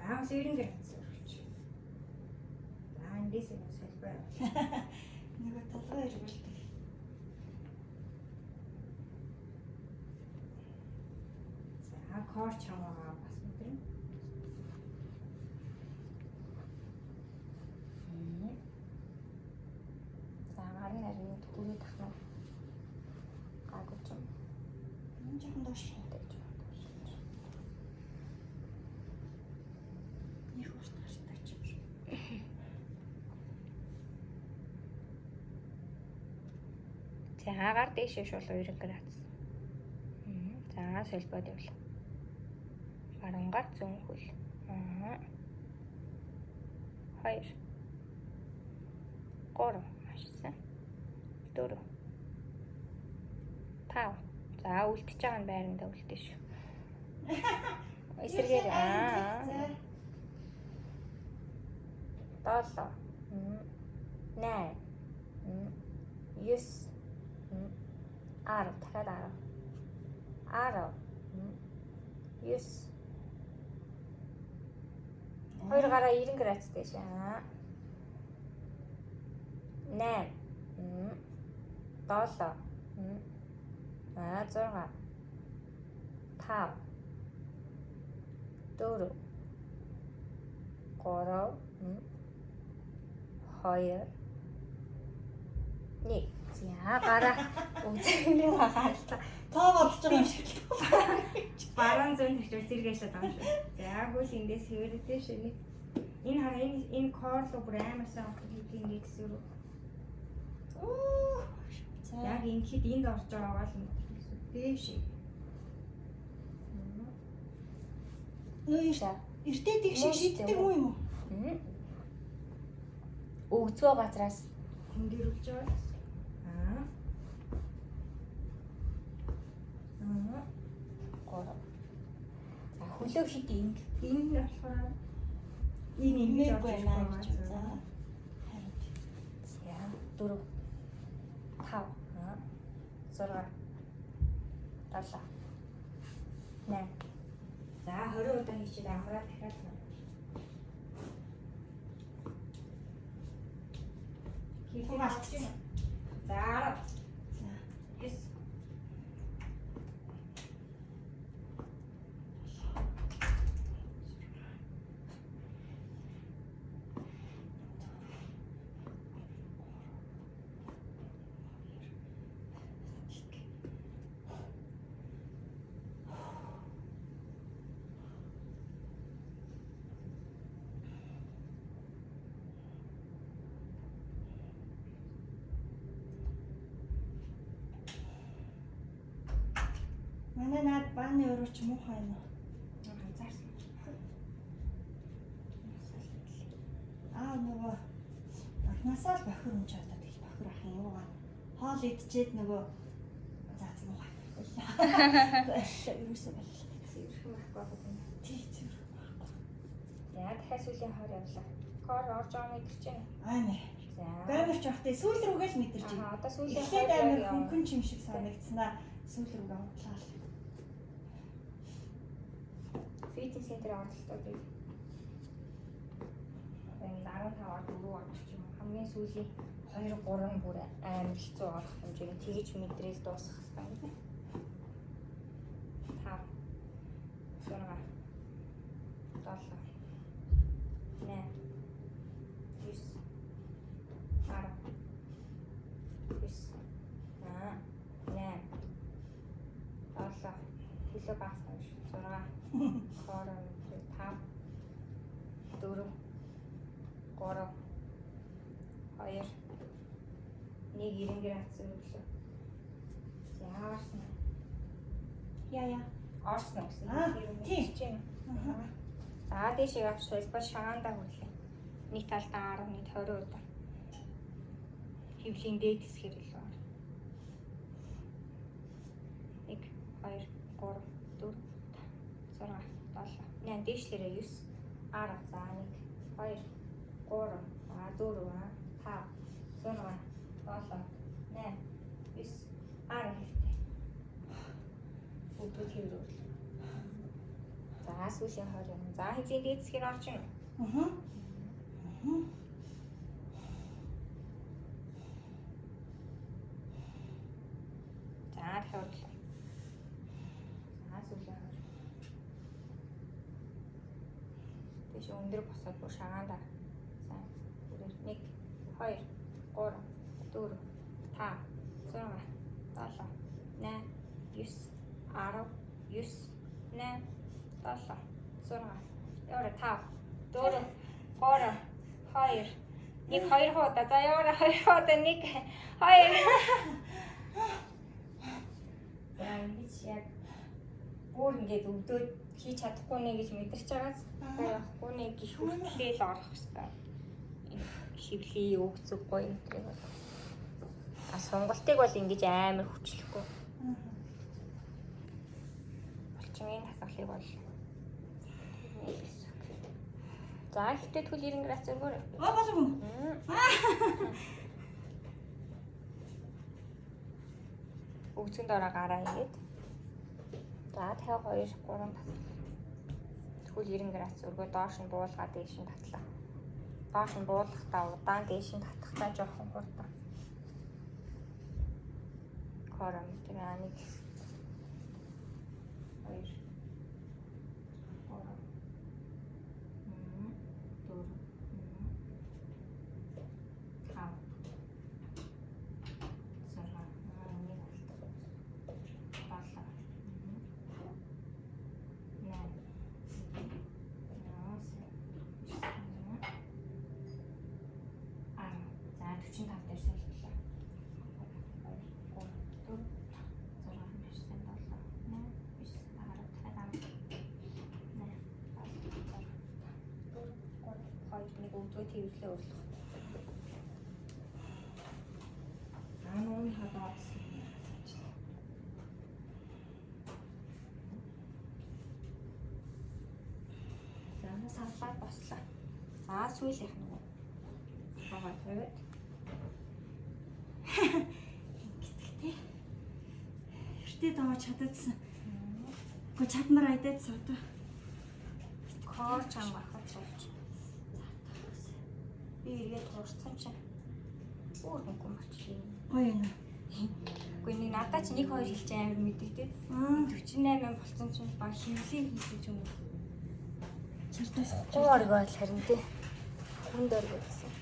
За 90 градус өргөч. За эндээс нь салбар. Нөгөө толгой эргэлдэг. За кор чамаагаа бас өдрөн. За гарын нарийн хүрээ тахна. Гайгүй ч юм. Энэ жоохон доошлоо. Их урт гаштай ч юм шиг. За гар дээшээ шул 90 градус. За солбоод явлаа. Гарангаар зүүн хөл. 2 3 машсан. 4 5. За үлдчихэж байгаа нь байрандаа үлдээ шүү. Эсрэгээр 7 8 9 10 дахиад 10 9 хоёр гараа 90 градус дэш 8 7 6 5 4 3 2 1 за гараа үзэгнээ хаалцаа Тоо бодож байгаа юм шиг. баруун зүүн тавьчих зэрэглээд байгаа юм шиг. За хөл эндээс хэвэрдээ шинэ. Энэ хараа энэ корло бүр амар сайн хийх нэг зүр. Оо. Яг ингээд энд орж байгаа бол дээш. Нөө эртээд их шиг шийддэг юм уу? Өгцгөө газраас хөндөрүүлж байгаа. Гоо. За хөлөө хит энэ болохоор энэ Имэг байна гэж За байна. 4 5 6 7 8 За 20 удаа хийчихэд амраад дахиад Тун алдчих. За 10 9 Манай наад бааны өрөөч муухай юм уу? анзаарсан. Нөгөө анхнаасаа л бохир юм ч одоо тэгэл бохир ах юм юугаа. Хоол идчихэд нөгөө заац муухай. Ерөөсөө боллоо. Цэвэрхэн байхгүй юм. Тий зүр. За дахиад сүүлийн хойр явлаа. Кор орж байгаа мэдэрч байна. Нэ. За. Гайварч явахдаа сүүл рүүгээ л мэдэрч байна. Одоо сүүлийн Эхлээд хойр амар яваа. хөнгөн юм шиг санагдсанаа сүүл рүүгээ унтлаа. Фитнес центр оролцоо би. Энэ 15 4 орчих юм. Хамгийн сүүлийн 2 3 бүр амар хэцүү болох хэмжээний тэгж мэдрэл дуусгах хэрэгтэй. 5 6 7 8 9 10 11 90 градус өглөө. Яарсан. Яа. Орсон гэсэн. Тийм. За дэшээ явж солбоо шагаандаа хүрлээ. Нэг талдаа 10, нэг 20 удаа. Хөвлийн дээд хэсгээр илүү ор. 1 2 3 4 6 7 8 дэшлэрээ 9 10 за 1 2 3 4 5 6 7 8 9 10 хэрэгтэй. Бүгд хэврүүл. За сүүлийн 20 юм. За хөвлийн дээд хэсгээр орж байна. За тавьлаа. За сүүлийн 20. Тэш өндөр босоод бүр шагаанда. За 1 2 3 4 5 6 7 8 9 10 9 8 7 6 яваа 5 4 3 2 1 2 хуудаа за яваа 2 хуудаа 1 2 за ингэж яг бүр ингэж өвдөөд хийж чадахгүй нэ гэж мэдэрч байгаас явахгүй нэ гэх хүлээл орох хэрэгтэй. Хөвлийн өгцөггүй энэ төрөйг бол. Сонголтыг бол ингэж амар хүчлэхгүй. Болчмын хасгалыг бол. За ихтэй төл 90 градус өргөөр. Болов уу? Өгцөнд ороо гараа ингээд. За 52 3 тас. Төл 90 градус өргөө доош нь буулгаа дээш нь татлаа. Доош нь буулгахдаа удаан дээш нь татахтаа жоохон хурдан. Кором тэрийг 2 тэрвэрлээ өрлөх. Нууны хадаас. За салбар бослоо. За сүүлийнх нь. Хаваа тавиад. Гэтгтэй. Эртээ доо чадагдсан. Гэхдээ чадмар айдаадсан одоо. Кор чанга ахад болж. Би ирээд туурсан чинь өөр хөнгөн болчихлоо. Гоё юм. Үгүй нэг надад чи 1 2 хэлж амар мэддэгтэй. 48 болсон чинь баг хөвлийн хийх юм уу? Чартаас Гоор гол харин тий. Хүнд орг гэсэн.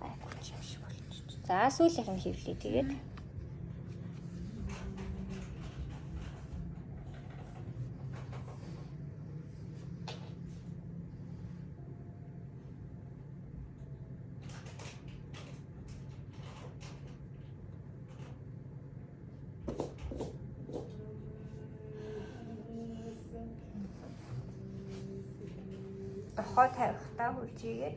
Гайхаж юм шиг болчих. За сүүлийнх нь хөвлөе тэгээд. Хоо тавихтаа хүлжигээд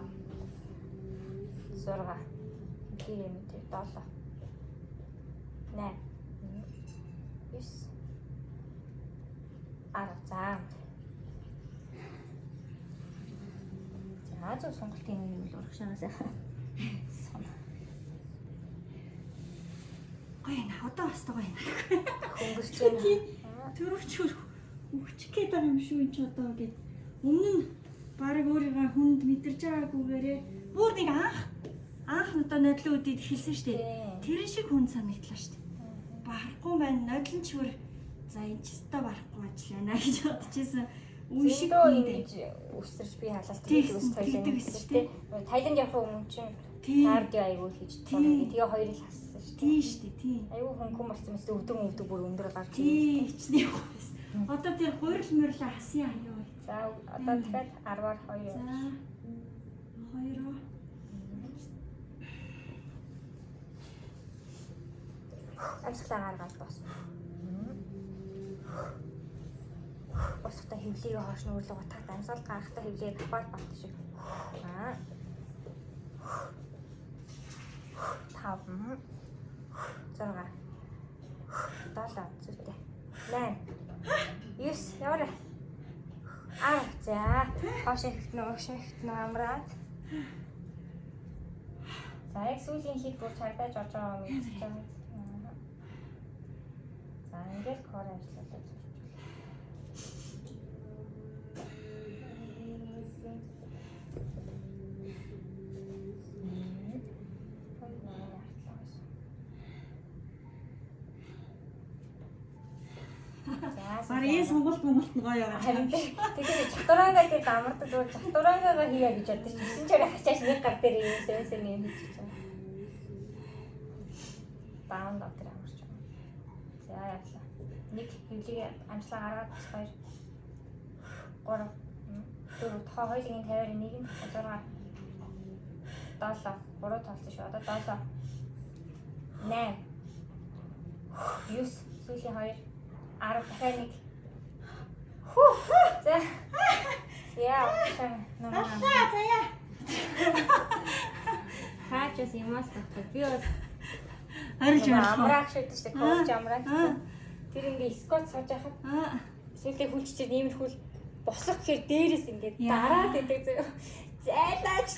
6 км 7 8 9 10 за. За зөв сонголтын нэг л урах шанаас яхаа. Гоё нэ одоо бас гоё нэ. Хөнгөрч байна. Төрөвч өгчих гээд байгаа юм шүү энэ ч одоо гээд. Өмнө нь баг өөрийгөө хүнд мэдэрч байгаагүйгээрээ бүр нэг анх одоо нодлын үдид хэлсэн шүү дээ. Тэрэн шиг хүн санагдлаа шүү дээ. Барахгүй байна. Нодлон чүр за энэ ч өстой барахгүй ажиллана гэж бодчихсон. Үн шиг ингэж өсөрч би халаалт хийх ус тойлоо гэсэн тийм. Тайланд явах өмнө чинь кардио аягүй хийж байгаа. Тэгээ хоёрыг хассан шүү дээ. Тийм шүү дээ. Тийм. Аягүй хүн болсон мэт өвдөг бүр өндөр гарч тийм хичнээн гоос. Одоо тэр гурил мөрлө хасъя аяа. За одоо дахиад 10-аар 2. За 2. Амсгалаа гаргаад бос. Босохта хөвлийг хоош нүрлэг утаад амсгал гарахтаа хөвлийг даваад бат шиг. 5 6 7 зүйтэй. 8 9 яваа. За хоош ихтнэ амраад. За яг сүүлийн хит бүр цагдаж орж байгаа юм гэж байна. За ингээд кор ажилладаг. Барийн сонголт нь гоё байгаа. Харин тэгээд чатурангаа дээр амардаг бол чатурангаа хийя гэж бодож ирсэн чинь хачааш нэг гар дээр юм сэнсэн юм хийж байгаа. Баун дотор амарч байгаа. За яатлаа. Нэг хөвлөгийг амслаа гаргаад бас 2 3 4 тоо хоёрын 50-аар нэг нь 6 7 3 толцсон шүү. Одоо 7 8 9 сүүлийн 2 10 дахиад нэг. За. Яа. Аллаа заяа. Хаач юмас татдаг. Би бол Арилж байна. амраах шийдэж штэ коуч амраах. Тэр ингээ скот сууж байхад сүүлийн хүлччихэд иймэрхүүл босох гэхээр дээрээс ингээд дараад идэг зөө. Зайлаач.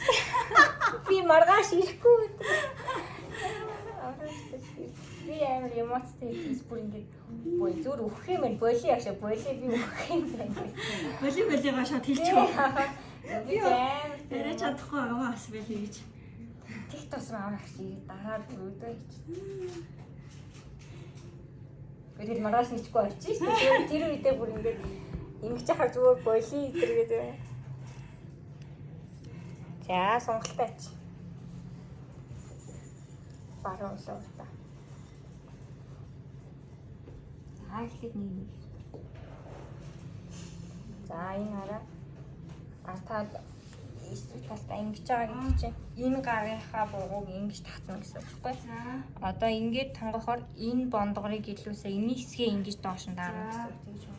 Би маргааш ирэхгүй гэдэг. Би амар эмоцтой хийс бүр ингээд бой зүр өгөх юм байна. Боли яашаа боли би өгөх юм байна. Болиогоо шууд хэлчихв. Би амар тэрэ чадахгүй байгаа бас байли гэж. Тэг тусам аврах чи дараад өөдөө хич. Бид маргааш ничгүй орчих шүү дээ. Тэр үедээ бүр ингээд ингэж яхаар зүгээр боли идэргээд байна. За сонголттой ач. Баруун луурта. За ихэд нэг. За энэ хараа. Артаад эсрэг талдаа ингэж байгаа гэдэг чинь энэ гарынхаа буугыг ингэж татна гэсэн үг байхгүй. Одоо ингэж тонгохоор энэ бондгорыг илүүсээ энэ хэсгээ ингэж доош нь даарна гэсэн үг тийм шүү.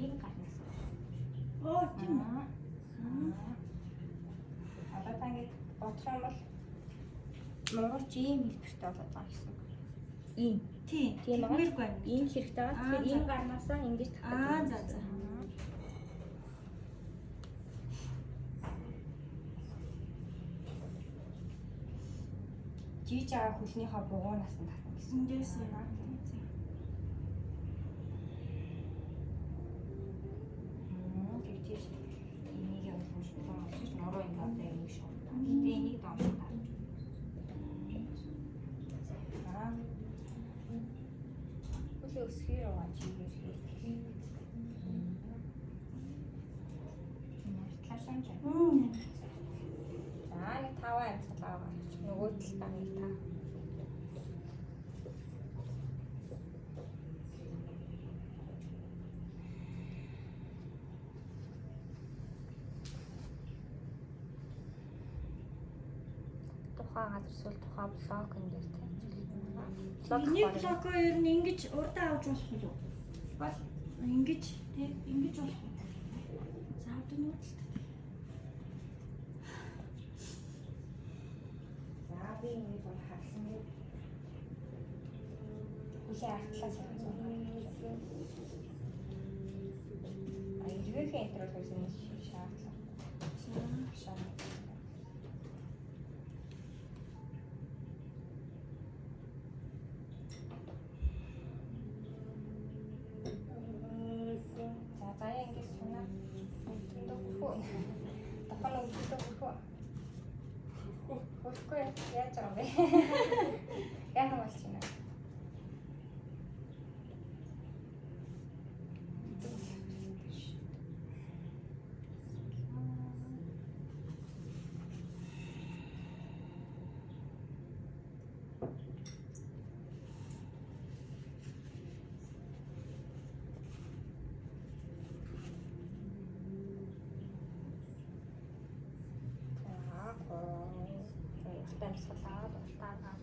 Энэ гарнаас. Оо тийм. Одоо та ингэ бодсон бол мууч ийм хэлбэртэй болоод байгаа гэсэн. Ийм. Тийм. Тийм байгаа. Тэргүй байна. Ийм хэрэгтэй байгаа. Тэгэхээр энэ гарнаасаа ингэж татдаг. За за. Жиж байгаа хөлнийхөө бугуунаас нь татна гэсэн. Ингээс юм. Тэгтээс энийг явуулж санаж байна. За нэг 5 амьсгал аваад нөгөө талаа нэг та. Тухайн газар эсвэл тухайн блок энэ дээр тавьчих. Нэг блокоо ер нь ингэж урдаа авч болох уу? Бол Ингэж тий ингэж болох уу? Заавд нь үүдэлтэй. за би ингэж бол харсан юм. Хүлээ артлаа санаж байна. Эргээхийн энтер бол үзэн шаардлага. Шаардлага. За заяа ингэж сунаа. Тэндээ хөө. Дахин өгдөө хөө. Хөөхгүй яаж байгаа бэ? Яг болж байна. Амьсгалаад ултаагаа.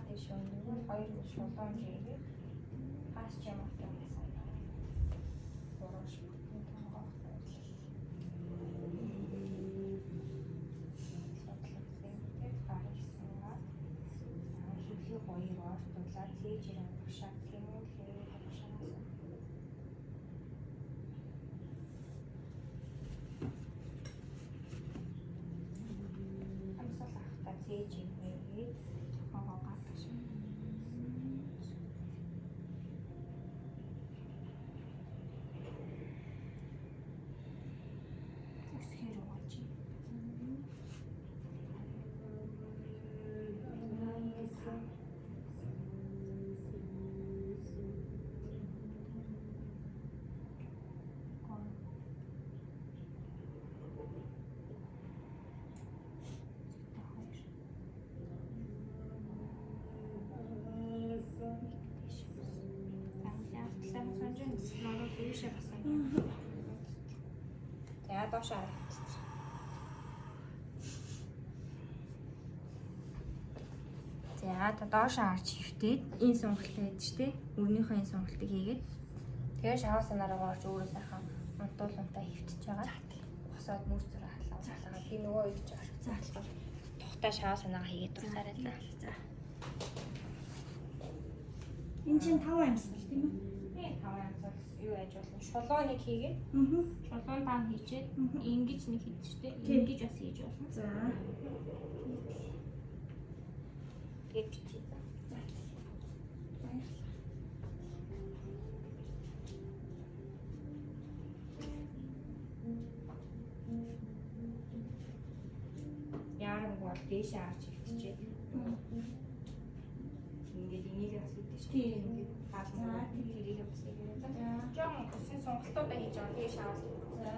Тийш өндөр 2 шулуун жигээ хаас ч юм уу гэсэн. Бороош. Хоёр ордуулаад цээжээр багшаа тийм үү багшаанаас амсал ахта цээжээр хийгээд хогоогоо багшаа үсгээр угаач. За доош харагч. За та доош харж хөвтээд энэ сонголтыг хийж штэ. Өрнийхөө энэ сонголтыг хийгээд тэгээ шаваа санаараа орж өөрөө сайхан унтуулантаа хөвтөж байгаа. Босоод мөр зүрэ халаа. Би нөгөө үйдэж байгаа. За болохоор тухтаа шаваа санаагаа хийгээд дуусаарай. За. Энд чинь 5 амьсгал тийм үү? Тийм 5 амьсгал юу яаж болно? Шулуун нэг хийгээд шулуун даан хийчээд ингэж нэг хийжтэй. Ингэж бас хийж болно. За. Тэгээд бичиж. Яарам бол дээшээ харж хөвтчээ. Ингээд энийг бас хийдэж шүү. Ингээд хаалнаа тэрийг бас хийгээд. Жон усын сонголтуудаа хийж байгаа дээш аваад. За.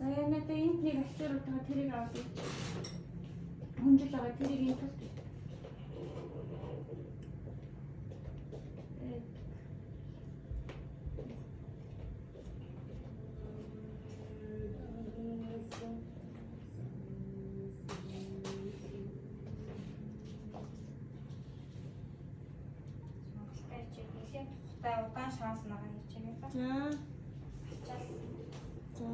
Надад энд нэг ачааруудаа тэрийг аваад хүнжил аваад тэрийг энэ тал. Та удаан шанс нагаа хийж байгаа. За. За.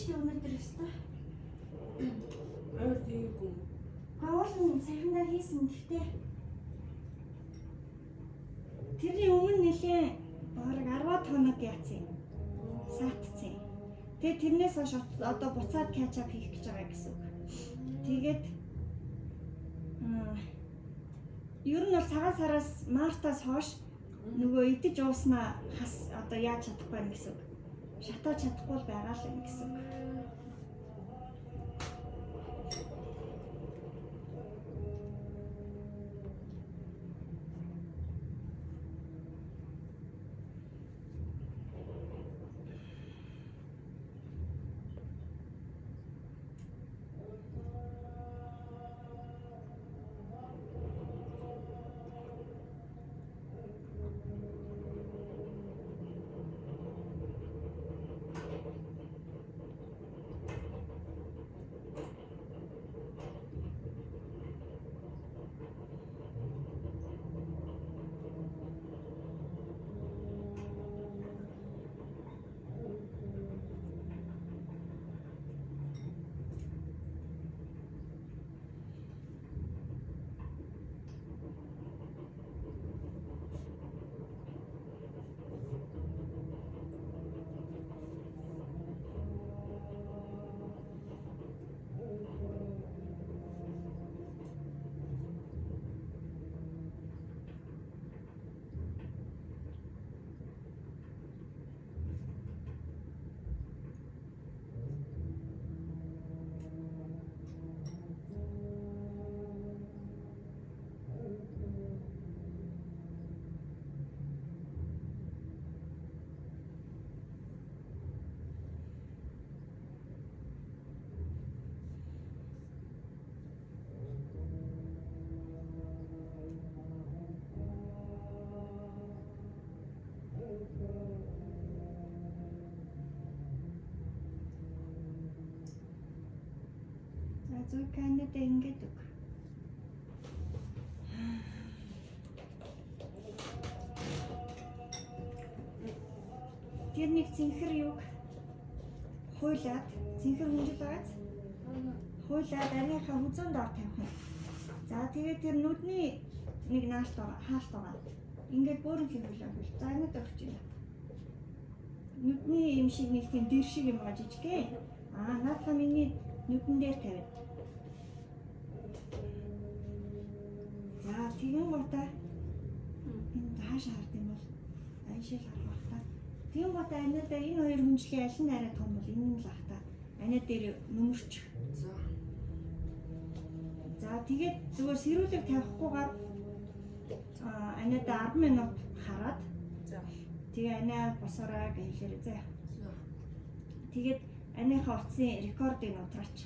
шүү дээ өнөөдөр өстой. Өөр тийггүй. Гавуулын сайхандаа хийсэн гэхдээ тэрний өмнө нэлээ бараг 10 хоног яатсан юм. Саатцсан. Тэгээ тэрнээс хойш одоо буцаад catch up хийх гэж байгаа гэсэн үг. Тэгээд ер нь бол цагаан сараас мартаас хойш нөгөө идэж ууснаа хас одоо яаж чадахгүй юм гэсэн үг. Шатаж чадахгүй л байгаа л юм гэсэн үг. Зөв Канада ингэж үг. Тэр нэг цэнхэр юг хуйлаад цэнхэр хүнжил байгааз хуйлаад арийнхаа хүзүүнд ор тавих юм. За тэгээд тэр нүдний нэг хаалт байгаа. Ингээд бөөрнгийн хөлөө. За энэ дөрч юм. Нүдний юм шиг нэг тийм дэр шиг юм байгаа жижигхэн. Наадха миний нүдэн дээр тавиад. За тэгэн гутаа энэ хаашаа хард юм бол аншил харах та. Тэгэн гутаа анидаа энэ хоёр хүнжлийн аль нь арай том бол энэ нь л ах та. Анид дээр нөмөрч. За тэгээд зүгээр сэрүүлэг тавихгүйгээр анидаа 10 минут хараад. Тэгээ анаа босороо гэж хэлээрэй заа. Тэгээд аныхаа утсын рекордыг нутраач.